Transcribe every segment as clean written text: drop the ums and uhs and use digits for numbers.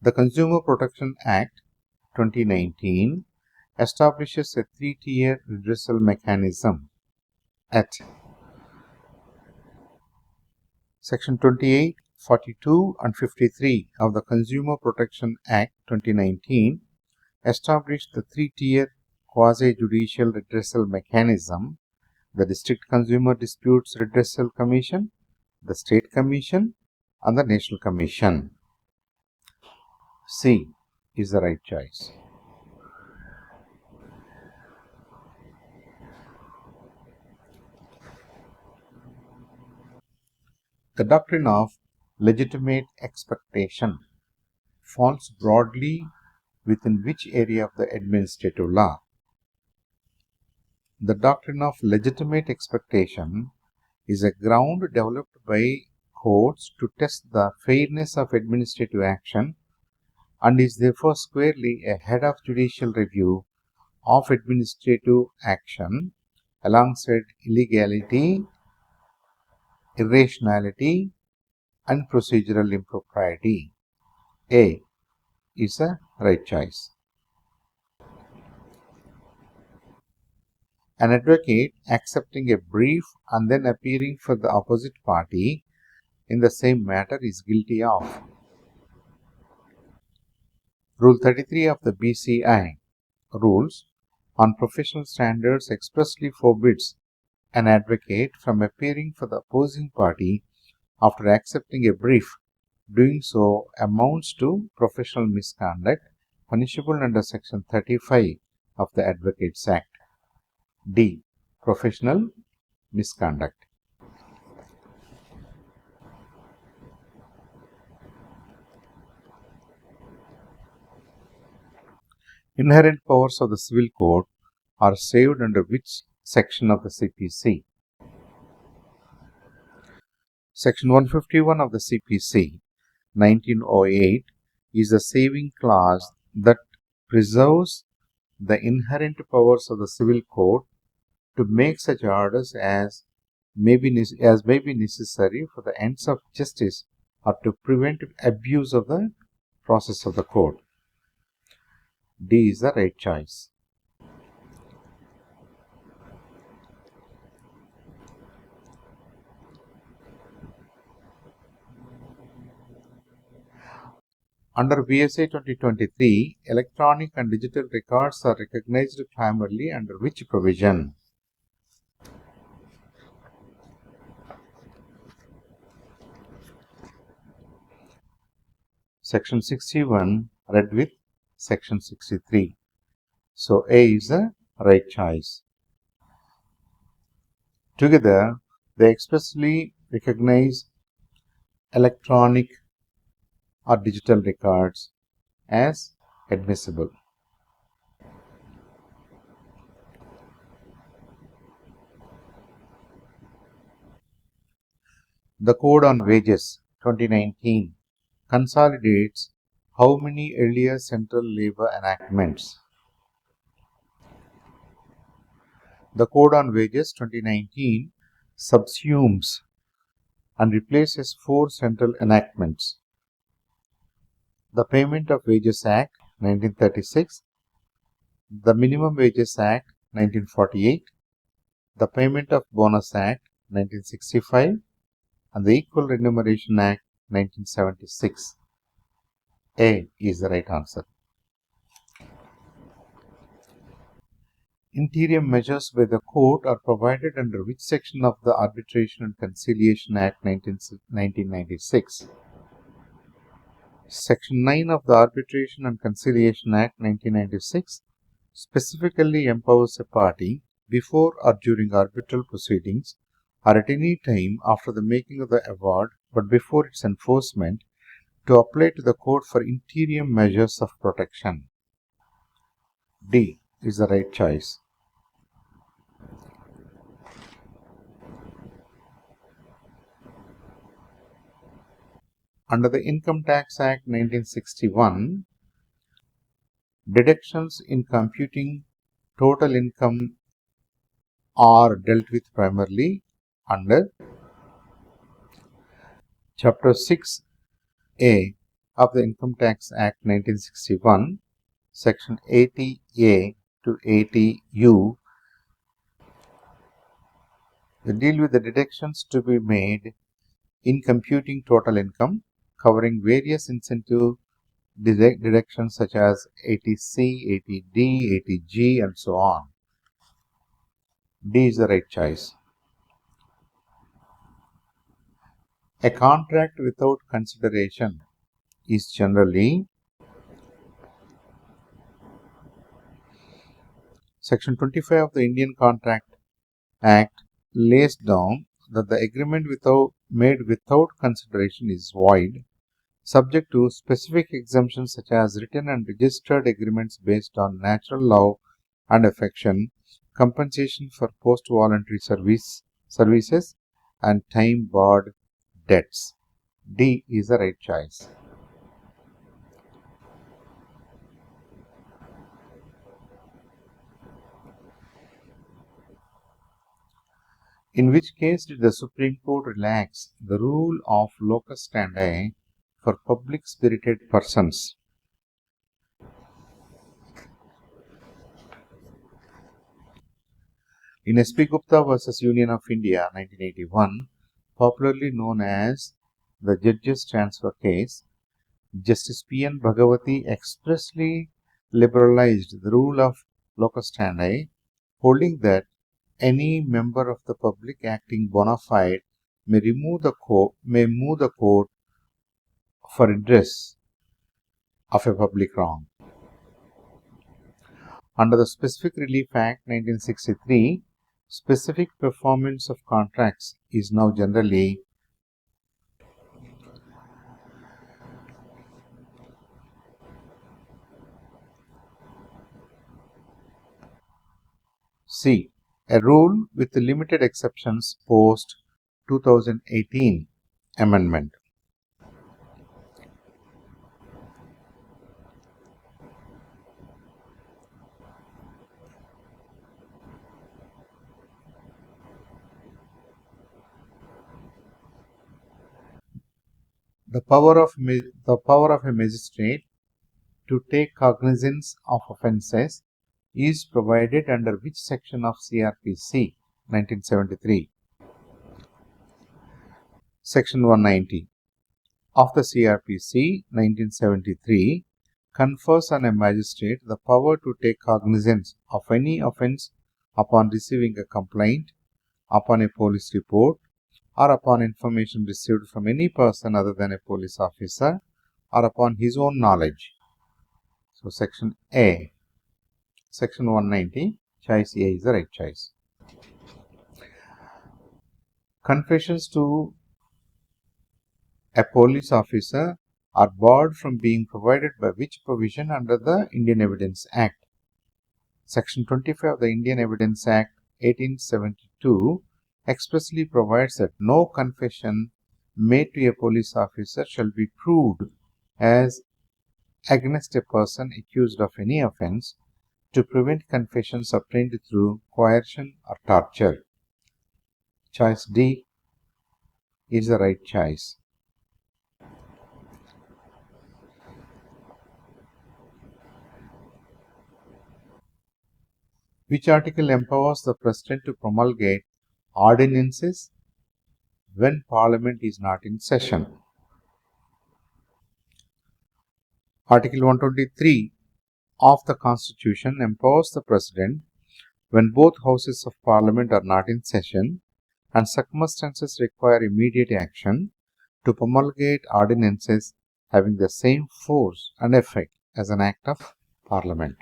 The Consumer Protection Act 2019 establishes a three-tier redressal mechanism at Section 28, 42 and 53 of the Consumer Protection Act 2019 established the three-tier quasi-judicial redressal mechanism: the District Consumer Disputes Redressal Commission, the State Commission and the National Commission. C is the right choice. The doctrine of legitimate expectation falls broadly within which area of the administrative law? The doctrine of legitimate expectation is a ground developed by courts to test the fairness of administrative action and is therefore squarely ahead of judicial review of administrative action alongside illegality, irrationality and procedural impropriety. A is the right choice. An advocate accepting a brief and then appearing for the opposite party in the same matter is guilty of. Rule 33 of the BCI rules on professional standards expressly forbids an advocate from appearing for the opposing party after accepting a brief. Doing so amounts to professional misconduct, punishable under Section 35 of the Advocates Act. D. Professional misconduct. Inherent powers of the Civil Code are saved under which section of the CPC? Section 151 of the CPC 1908 is the saving clause that preserves the inherent powers of the Civil Code to make such orders as may be necessary for the ends of justice or to prevent abuse of the process of the code. D is the right choice. Under BSA 2023, electronic and digital records are recognized primarily under which provision? Section 61 read with Section 63. So A is the right choice. Together, they expressly recognize electronic or digital records as admissible. The Code on Wages 2019 consolidates how many earlier central labor enactments? The Code on Wages 2019 subsumes and replaces 4 central enactments: the Payment of Wages Act 1936, the Minimum Wages Act 1948, the Payment of Bonus Act 1965, and the Equal Remuneration Act 1976. A is the right answer. Interim measures by the court are provided under which section of the Arbitration and Conciliation Act 1996? Section 9 of the Arbitration and Conciliation Act 1996 specifically empowers a party before or during arbitral proceedings or at any time after the making of the award but before its enforcement to apply to the court for interim measures of protection. D is the right choice. Under the Income Tax Act 1961, deductions in computing total income are dealt with primarily under Chapter 6A of the Income Tax Act 1961, Section 80A to 80U, they deal with the deductions to be made in computing total income, covering various incentive deductions such as 80C, 80D, 80G, and so on. D is the right choice. A contract without consideration is generally Section 25 of the Indian Contract Act lays down that the agreement made without consideration is void, subject to specific exemptions such as written and registered agreements based on natural love and affection, compensation for post-voluntary services, and time-barred debts. D is the right choice. In which case did the Supreme Court relax the rule of locus standi for public-spirited persons? In S.P. Gupta versus Union of India 1981, popularly known as the Judges Transfer case, Justice P.N. Bhagavati expressly liberalized the rule of locus standi, holding that any member of the public acting bona fide may move the court for redress of a public wrong. Under the Specific Relief Act 1963, specific performance of contracts is now generally C. A rule with limited exceptions post 2018 amendment. The power of a magistrate to take cognizance of offences is provided under which section of CRPC 1973? Section 190 of the CRPC 1973 confers on a magistrate the power to take cognizance of any offence upon receiving a complaint, upon a police report, or upon information received from any person other than a police officer, or upon his own knowledge. So, Section A. Section 190, choice A is the right choice. Confessions to a police officer are barred from being provided by which provision under the Indian Evidence Act? Section 25 of the Indian Evidence Act 1872 expressly provides that no confession made to a police officer shall be proved as against a person accused of any offence to prevent confessions obtained through coercion or torture. Choice D is the right choice. Which article empowers the President to promulgate ordinances when Parliament is not in session? Article 123 of the Constitution empowers the President when both houses of Parliament are not in session and circumstances require immediate action to promulgate ordinances having the same force and effect as an act of Parliament.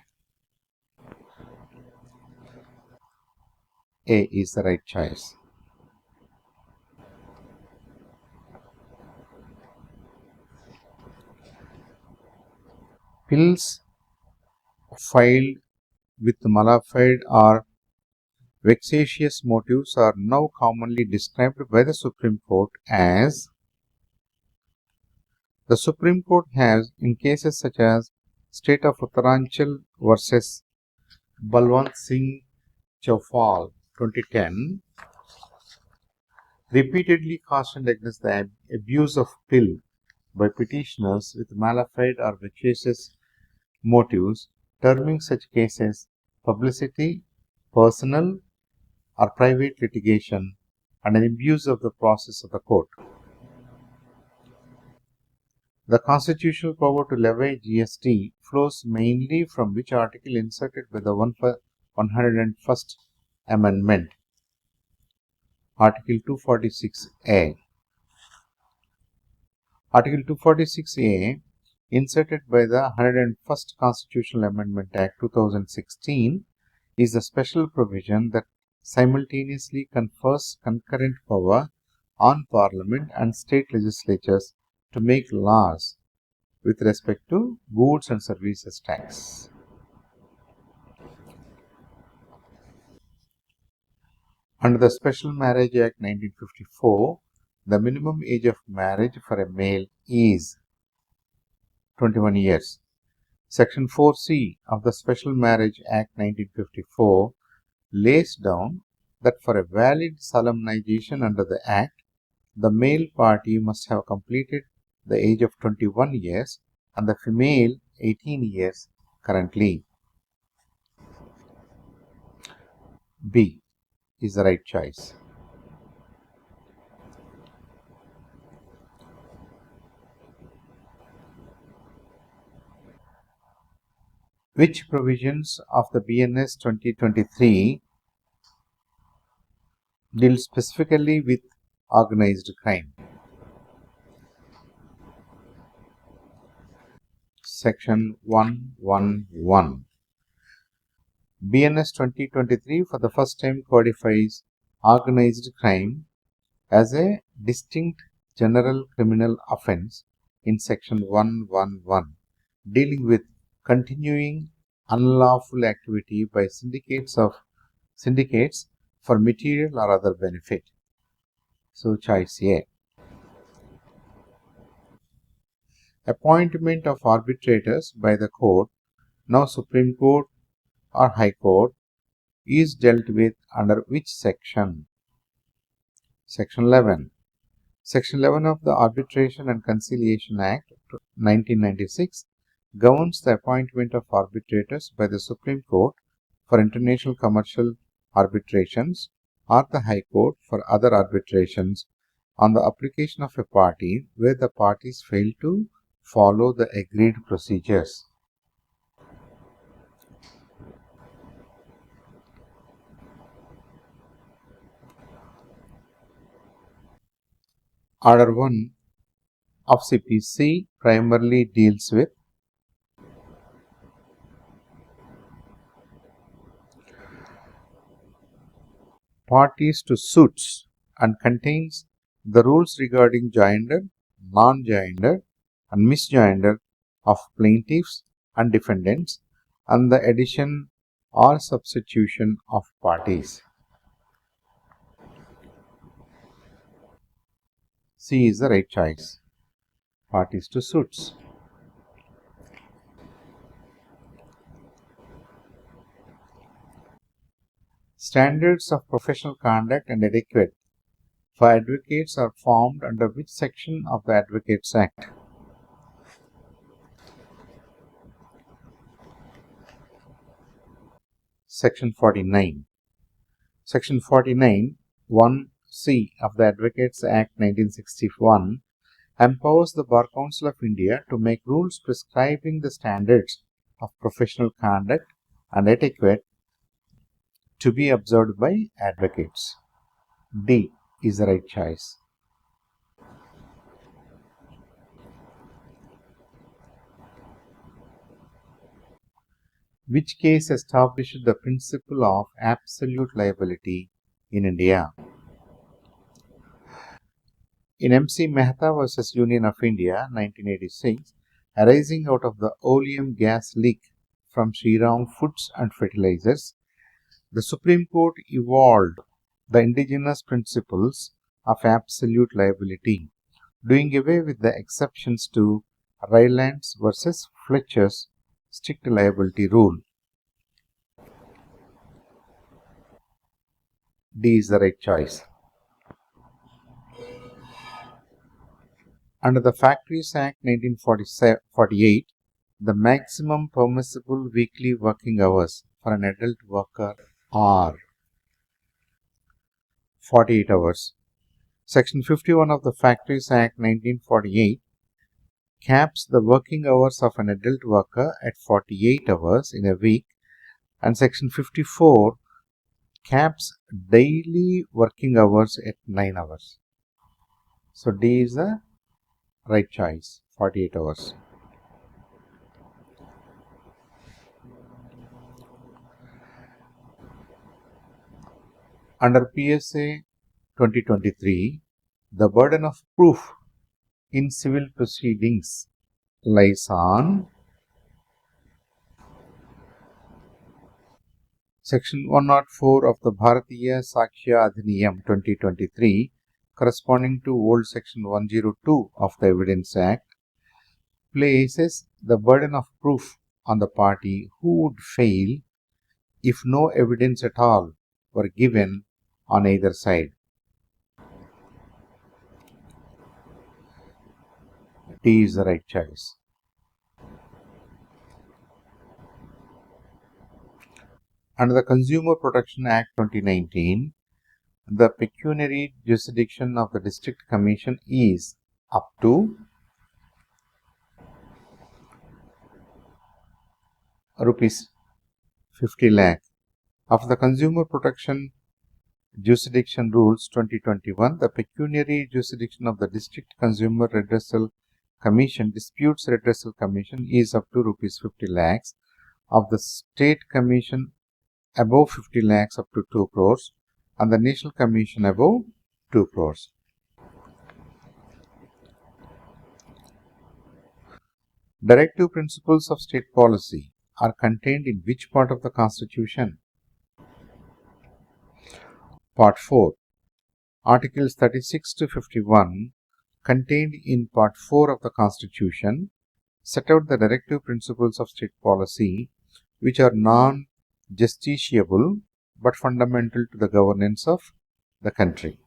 A is the right choice. Bills filed with malafide or vexatious motives are now commonly described by the Supreme Court as the Supreme Court has, in cases such as State of Uttaranchal versus Balwant Singh Chaufal 2010, repeatedly cautioned against the abuse of pill by petitioners with malafide or vexatious motives, terming such cases publicity, personal or private litigation, and an abuse of the process of the court. The constitutional power to levy GST flows mainly from which article inserted by the 101st Amendment? Article 246A. Article 246A, inserted by the 101st Constitutional Amendment Act 2016, is a special provision that simultaneously confers concurrent power on Parliament and state legislatures to make laws with respect to goods and services tax. Under the Special Marriage Act 1954, the minimum age of marriage for a male is 21 years. Section 4C of the Special Marriage Act 1954 lays down that for a valid solemnization under the Act, the male party must have completed the age of 21 years and the female 18 years currently. B is the right choice. Which provisions of the BNS 2023 deal specifically with organized crime? Section 111. BNS 2023 for the first time codifies organized crime as a distinct general criminal offense in Section 111, dealing with continuing unlawful activity by syndicates for material or other benefit. So choice A. Appointment of arbitrators by the court, now Supreme Court or High Court, is dealt with under which section? Section 11. Section 11 of the Arbitration and Conciliation Act 1996 governs the appointment of arbitrators by the Supreme Court for international commercial arbitrations or the High Court for other arbitrations on the application of a party where the parties fail to follow the agreed procedures. Order 1 of CPC primarily deals with parties to suits and contains the rules regarding joinder, non-joinder, and misjoinder of plaintiffs and defendants and the addition or substitution of parties. C is the right choice. Parties to suits. Standards of professional conduct and etiquette for advocates are formed under which section of the Advocates Act? Section 49. Section 49, 1C of the Advocates Act 1961 empowers the Bar Council of India to make rules prescribing the standards of professional conduct and etiquette to be observed by advocates. D is the right choice. Which case established the principle of absolute liability in India? In MC Mehta versus Union of India, 1986, arising out of the oleum gas leak from Shriram Foods and Fertilizers, the Supreme Court evolved the indigenous principles of absolute liability, doing away with the exceptions to Rylands versus Fletcher's strict liability rule. D is the right choice. Under the Factories Act 1948, the maximum permissible weekly working hours for an adult worker are 48 hours. Section 51 of the Factories Act 1948 caps the working hours of an adult worker at 48 hours in a week, and Section 54 caps daily working hours at 9 hours. So D is the right choice, 48 hours. Under PSA 2023, the burden of proof in civil proceedings lies on Section 104 of the Bharatiya Sakshya Adhiniyam 2023, corresponding to old Section 102 of the Evidence Act, places the burden of proof on the party who would fail if no evidence at all were given on either side. D is the right choice. Under the Consumer Protection Act 2019, the pecuniary jurisdiction of the District Commission is up to rupees 50 lakh. Of the Consumer Protection Jurisdiction Rules 2021, the pecuniary jurisdiction of the District Consumer Redressal Commission, Disputes Redressal Commission, is up to rupees 50 lakhs. Of the State Commission, above 50 lakhs up to 2 crores, and the National Commission above 2 crores. Directive principles of state policy are contained in which part of the Constitution? Part 4. Articles 36 to 51, contained in Part 4 of the Constitution, set out the directive principles of state policy which are non-justiciable but fundamental to the governance of the country.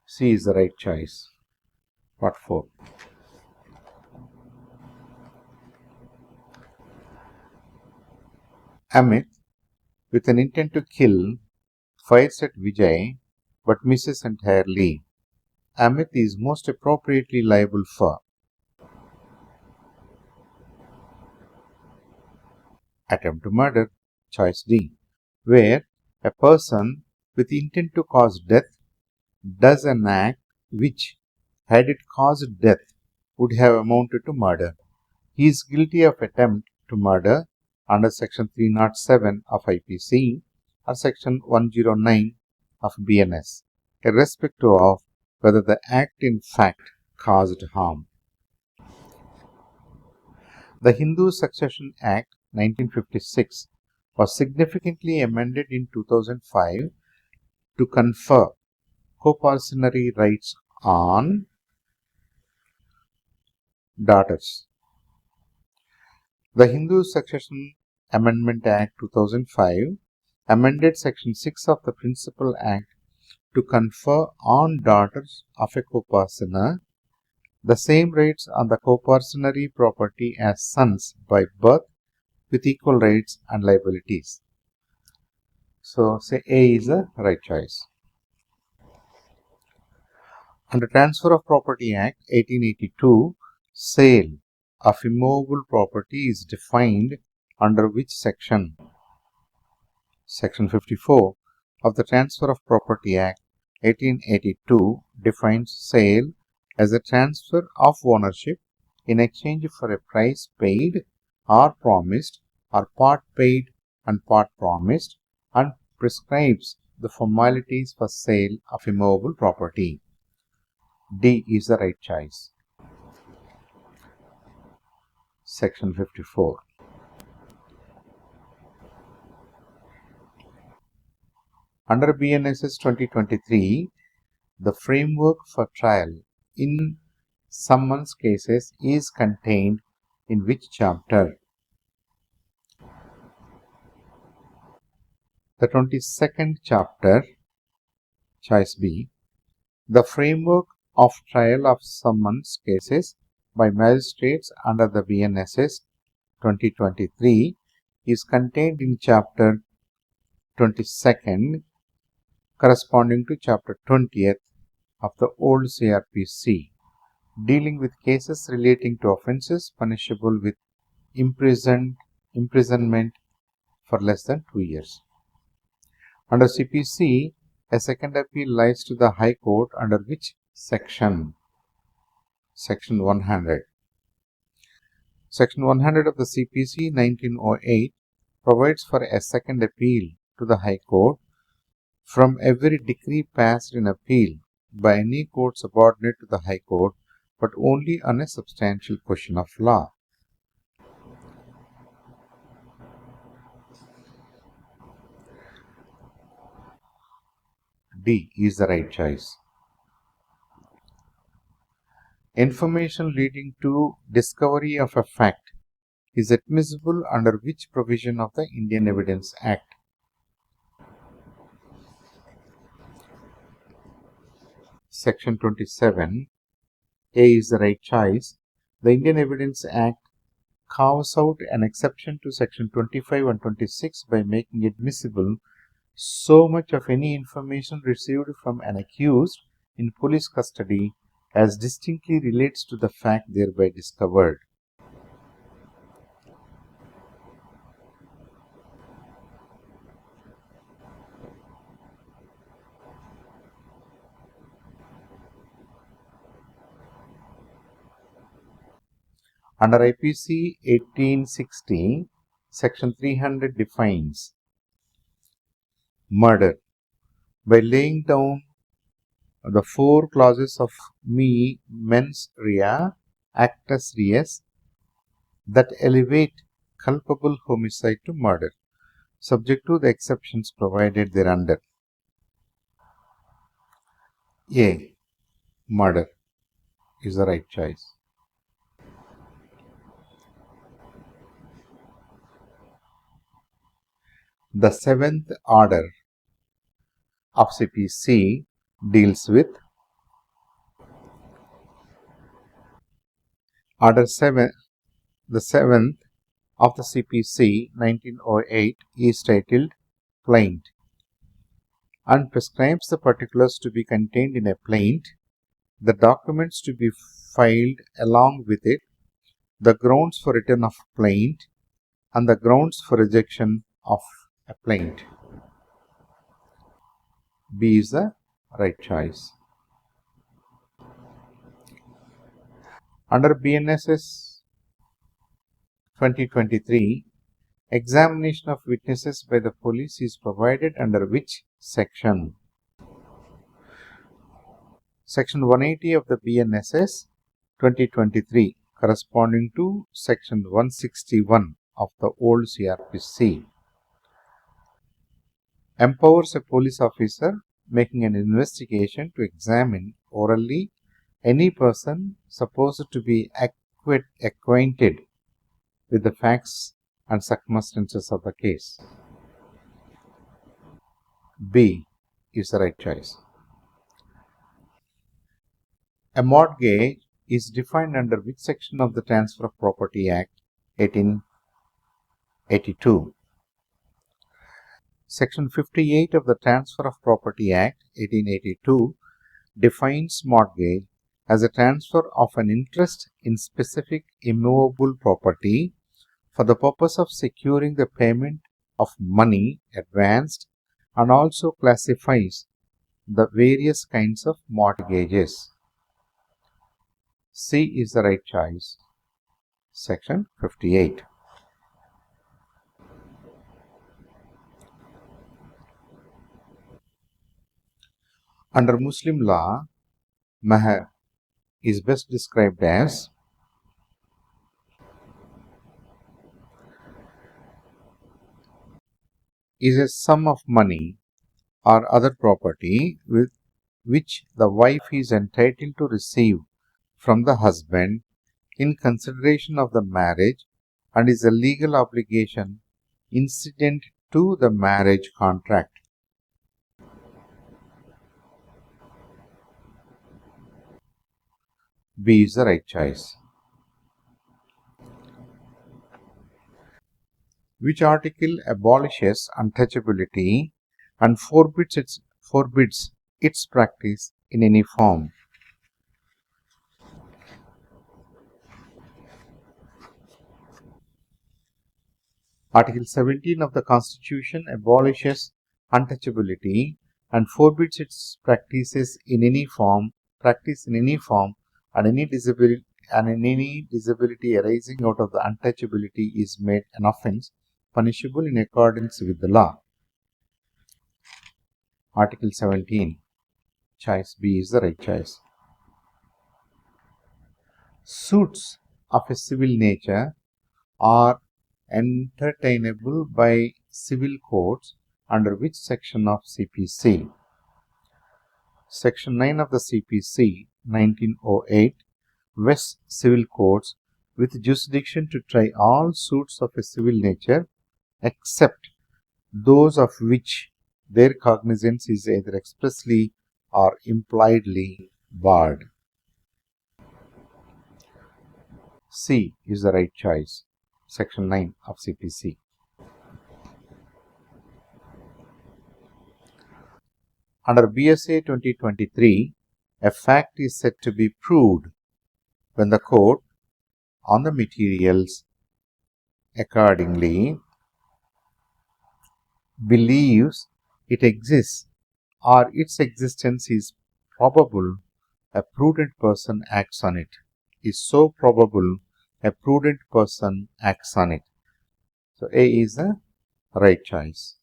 C is the right choice. Part 4. Amit, with an intent to kill, fires at Vijay but misses entirely. Amit is most appropriately liable for attempt to murder, choice D, where a person with intent to cause death does an act which, had it caused death, would have amounted to murder. He is guilty of attempt to murder under Section 307 of IPC or Section 109 of BNS, irrespective of whether the act in fact caused harm. The Hindu Succession Act 1956 was significantly amended in 2005 to confer co-partisanry rights on daughters. The Hindu Succession Amendment Act 2005 amended Section 6 of the Principal Act to confer on daughters of a co-partner the same rights on the co-partisanry property as sons by birth, with equal rights and liabilities. So, say A is the right choice. Under Transfer of Property Act 1882, sale of immovable property is defined under which section? Section 54 of the Transfer of Property Act 1882 defines sale as a transfer of ownership in exchange for a price paid or promised or part paid and part promised, and prescribes the formalities for sale of immovable property. D is the right choice. Section 54. Under BNSS 2023, the framework for trial in summons cases is contained in which chapter? The 22nd chapter, choice B, the framework of trial of summons cases by magistrates under the BNSS 2023 is contained in chapter 22nd corresponding to chapter 20th of the old CRPC, dealing with cases relating to offences punishable with imprisonment for less than 2 years. Under CPC, a second appeal lies to the High Court under which section? Section 100. Section 100 of the CPC 1908 provides for a second appeal to the High Court from every decree passed in appeal by any court subordinate to the High Court, but only on a substantial question of law. D is the right choice. Information leading to discovery of a fact is admissible under which provision of the Indian Evidence Act? Section 27. A is the right choice. The Indian Evidence Act carves out an exception to Section 25 and 26 by making admissible so much of any information received from an accused in police custody as distinctly relates to the fact thereby discovered. Under IPC 1860, Section 300 defines murder by laying down the four clauses of mens rea, actus reus that elevate culpable homicide to murder, subject to the exceptions provided thereunder. A. Murder is the right choice. The seventh order of CPC deals with Order 7. The seventh of the CPC 1908 is titled Plaint and prescribes the particulars to be contained in a plaint, the documents to be filed along with it, the grounds for return of plaint, and the grounds for rejection of a plaint. B is the right choice. Under BNSS 2023, examination of witnesses by the police is provided under which section? Section 180 of the BNSS 2023 corresponding to Section 161 of the old CRPC empowers a police officer making an investigation to examine orally any person supposed to be acquainted with the facts and circumstances of the case. B is the right choice. A mortgage is defined under which section of the Transfer of Property Act 1882? Section 58 of the Transfer of Property Act 1882 defines mortgage as a transfer of an interest in specific immovable property for the purpose of securing the payment of money advanced, and also classifies the various kinds of mortgages. C is the right choice. Section 58. Under Muslim law, mahar is best described as is a sum of money or other property with which the wife is entitled to receive from the husband in consideration of the marriage and is a legal obligation incident to the marriage contract. B is the right choice. Which article abolishes untouchability and forbids its practice in any form? Article 17 of the Constitution abolishes untouchability and forbids its practice in any form, and any disability arising out of the untouchability is made an offence punishable in accordance with the law. Article 17. Choice B is the right choice. Suits of a civil nature are entertainable by civil courts under which section of CPC? Section 9 of the CPC 1908 vests civil courts with jurisdiction to try all suits of a civil nature except those of which their cognizance is either expressly or impliedly barred. C is the right choice. Section 9 of CPC. Under BSA 2023, a fact is said to be proved when the court, on the materials accordingly, believes it exists or its existence is probable, a prudent person acts on it. Is so probable, a prudent person acts on it. So A is the right choice.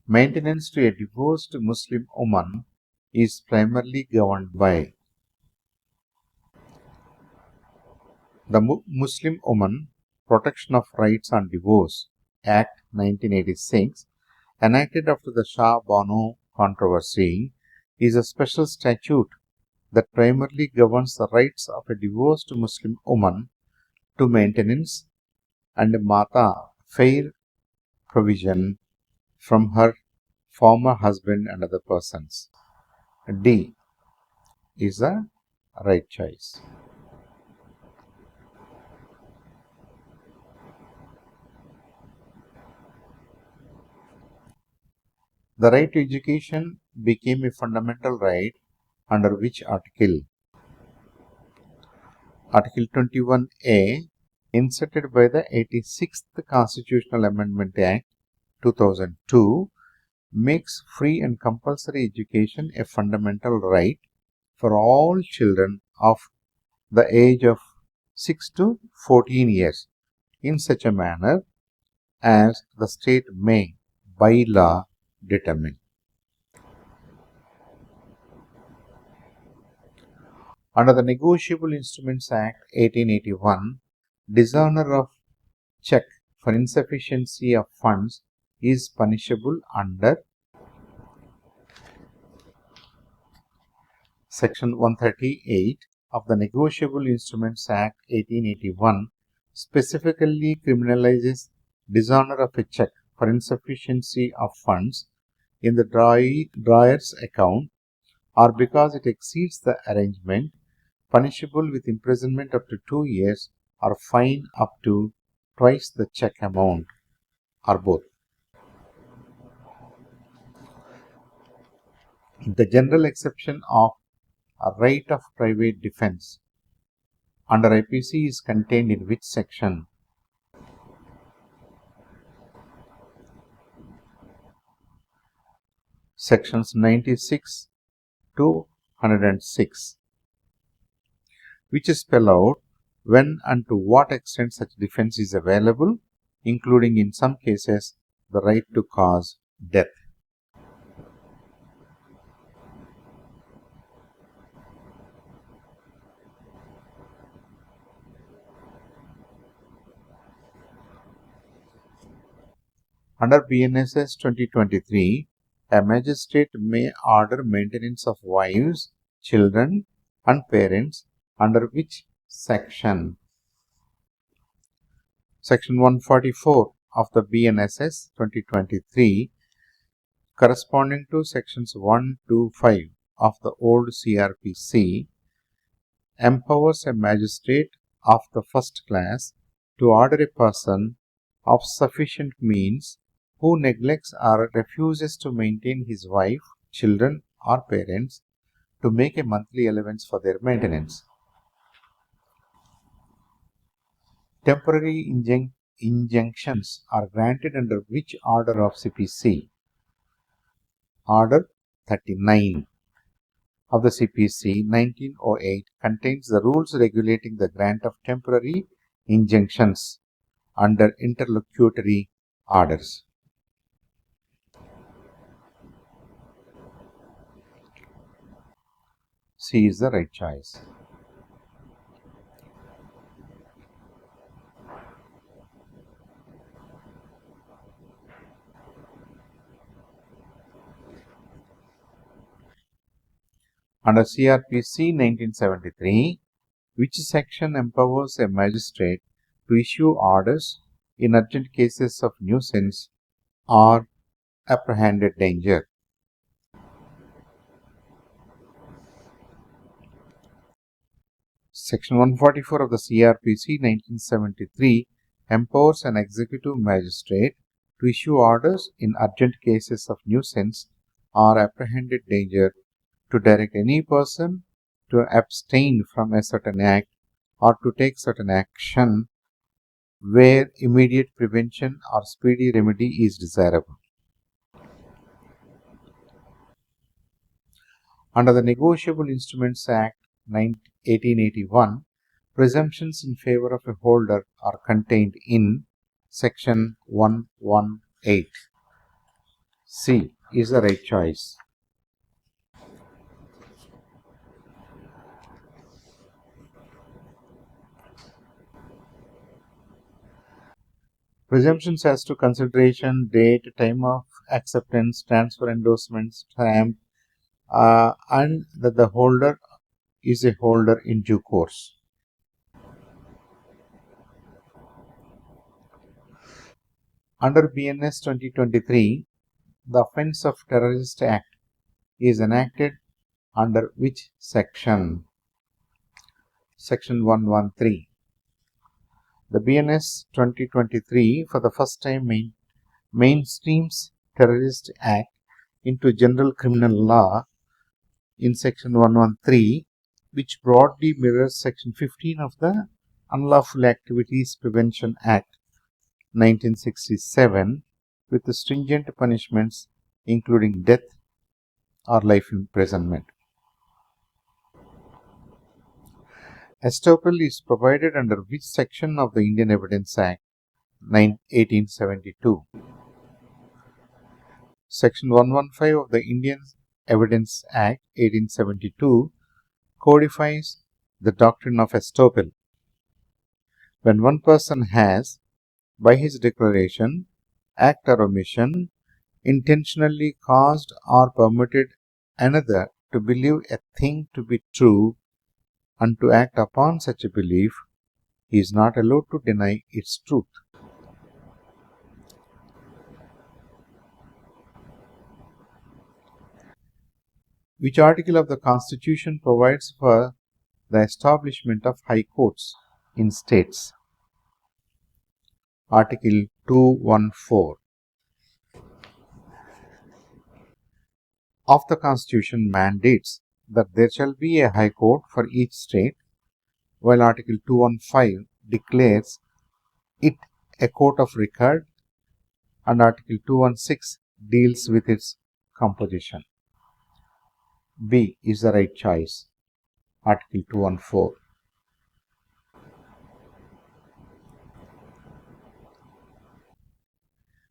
Maintenance to a divorced Muslim woman is primarily governed by the Muslim Woman Protection of Rights on Divorce Act 1986, enacted after the Shah Bano controversy, is a special statute that primarily governs the rights of a divorced Muslim woman to maintenance and mata fair provision from her former husband and other persons. D is the right choice. The right to education became a fundamental right under which article? Article 21A, inserted by the 86th Constitutional Amendment Act 2002, makes free and compulsory education a fundamental right for all children of the age of 6 to 14 years in such a manner as the state may, by law, determine. Under the Negotiable Instruments Act 1881, dishonor of check for insufficiency of funds is punishable under Section 138 of the Negotiable Instruments Act 1881 specifically criminalizes dishonor of a check for insufficiency of funds in the drawer's account or because it exceeds the arrangement, punishable with imprisonment up to 2 years or fine up to twice the check amount, or both. The general exception of a right of private defense under IPC is contained in which section? Sections 96 to 106, which spell out when and to what extent such defense is available, including in some cases the right to cause death. Under BNSS 2023, a magistrate may order maintenance of wives, children, and parents under which section? Section 144 of the BNSS 2023, corresponding to sections 1 to 5 of the old CRPC, empowers a magistrate of the first class to order a person of sufficient means who neglects or refuses to maintain his wife, children, or parents to make a monthly allowance for their maintenance. Temporary injunctions are granted under which order of CPC? Order 39 of the CPC 1908 contains the rules regulating the grant of temporary injunctions under interlocutory orders. C is the right choice. Under CRPC 1973, which section empowers a magistrate to issue orders in urgent cases of nuisance or apprehended danger? Section 144 of the CRPC 1973 empowers an executive magistrate to issue orders in urgent cases of nuisance or apprehended danger to direct any person to abstain from a certain act or to take certain action where immediate prevention or speedy remedy is desirable. Under the Negotiable Instruments Act 1881, presumptions in favor of a holder are contained in Section 118. C is the right choice. Presumptions as to consideration, date, time of acceptance, transfer, endorsement, stamp, and that the holder is a holder in due course. Under BNS 2023, the Offence of Terrorist Act is enacted under which section? Section 113. The BNS 2023 for the first time mainstreams Terrorist Act into general criminal law in Section 113, which broadly mirrors Section 15 of the Unlawful Activities Prevention Act 1967 with the stringent punishments including death or life imprisonment. Estoppel is provided under which section of the Indian Evidence Act 1872? Section 115 of the Indian Evidence Act 1872 codifies the doctrine of estoppel. When one person has, by his declaration, act or omission, intentionally caused or permitted another to believe a thing to be true and to act upon such a belief, he is not allowed to deny its truth. Which article of the Constitution provides for the establishment of high courts in states? Article 214 of the Constitution mandates that there shall be a high court for each state, while Article 215 declares it a court of record and Article 216 deals with its composition. B is the right choice. Article 214.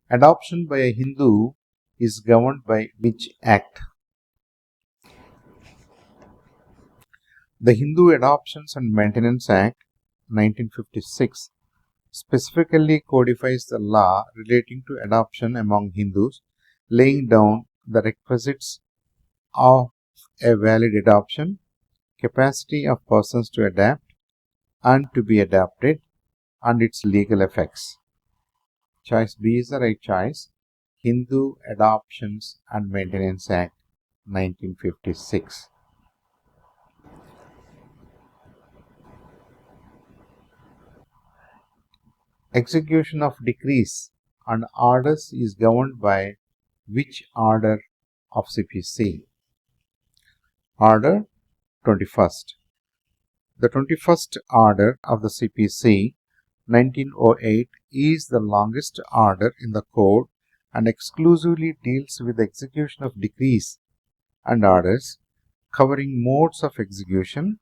Adoption by a Hindu is governed by which act? The Hindu Adoptions and Maintenance Act 1956 specifically codifies the law relating to adoption among Hindus, laying down the requisites of a valid adoption, capacity of persons to adapt and to be adopted, and its legal effects. Choice B is the right choice. Hindu Adoptions and Maintenance Act 1956. Execution of decrees and orders is governed by which order of CPC? Order 21st. The 21st order of the CPC 1908 is the longest order in the code and exclusively deals with the execution of decrees and orders, covering modes of execution,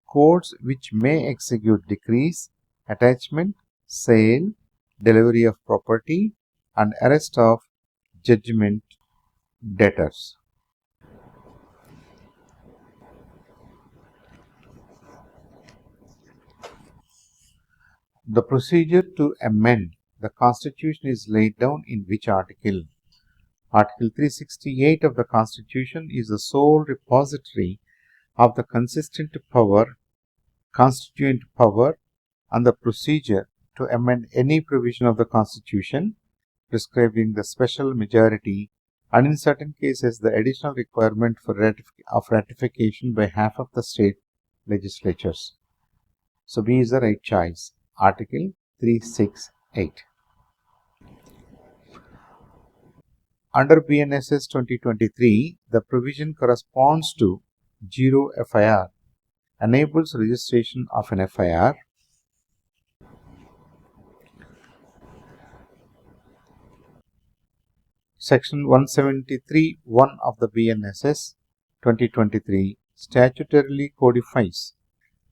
courts which may execute decrees, attachment, sale, delivery of property, and arrest of judgment debtors. The procedure to amend the Constitution is laid down in which article? Article 368 of the Constitution is the sole repository of the constituent power, and the procedure to amend any provision of the Constitution, prescribing the special majority and in certain cases the additional requirement for ratification by half of the state legislatures. So B is the right choice. Article 368. Under BNSS 2023, the provision corresponds to 0 FIR, enables registration of an FIR. Section 173(1) of the BNSS 2023 statutorily codifies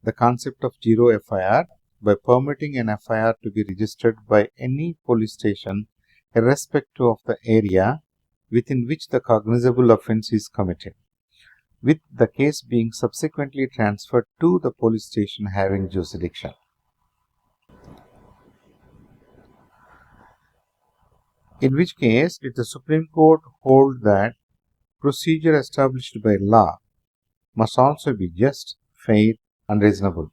the concept of 0 FIR by permitting an FIR to be registered by any police station irrespective of the area within which the cognizable offence is committed, with the case being subsequently transferred to the police station having jurisdiction. In which case, if the Supreme Court holds that procedure established by law must also be just, fair, and reasonable.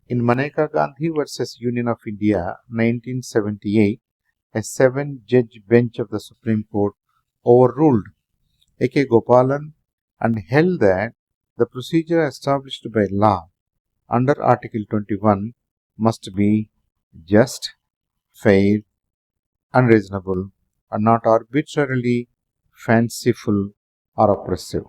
In Maneka Gandhi versus Union of India, 1978, a 7-judge bench of the Supreme Court overruled A.K. Gopalan and held that the procedure established by law under Article 21 must be just, fair, and reasonable, and not arbitrarily fanciful or oppressive.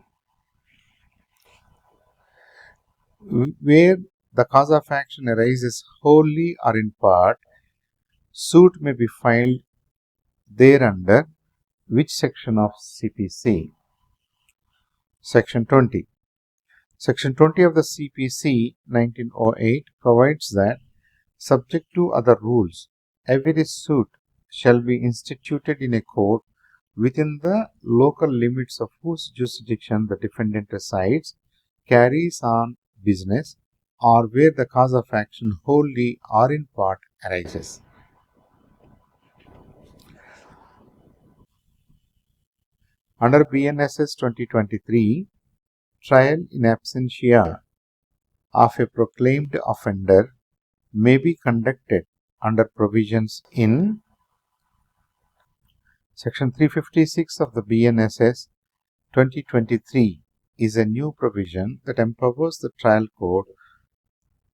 Where the cause of action arises wholly or in part, suit may be filed thereunder. Which section of CPC? Section 20. Section 20 of the CPC 1908 provides that, subject to other rules, every suit shall be instituted in a court within the local limits of whose jurisdiction the defendant resides, carries on business, or where the cause of action wholly or in part arises. Under BNSS 2023, trial in absentia of a proclaimed offender may be conducted under provisions in Section 356 of the BNSS 2023 is a new provision that empowers the trial court,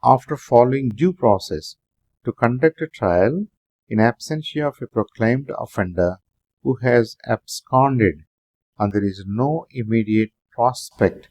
after following due process, to conduct a trial in absentia of a proclaimed offender who has absconded and there is no immediate prospect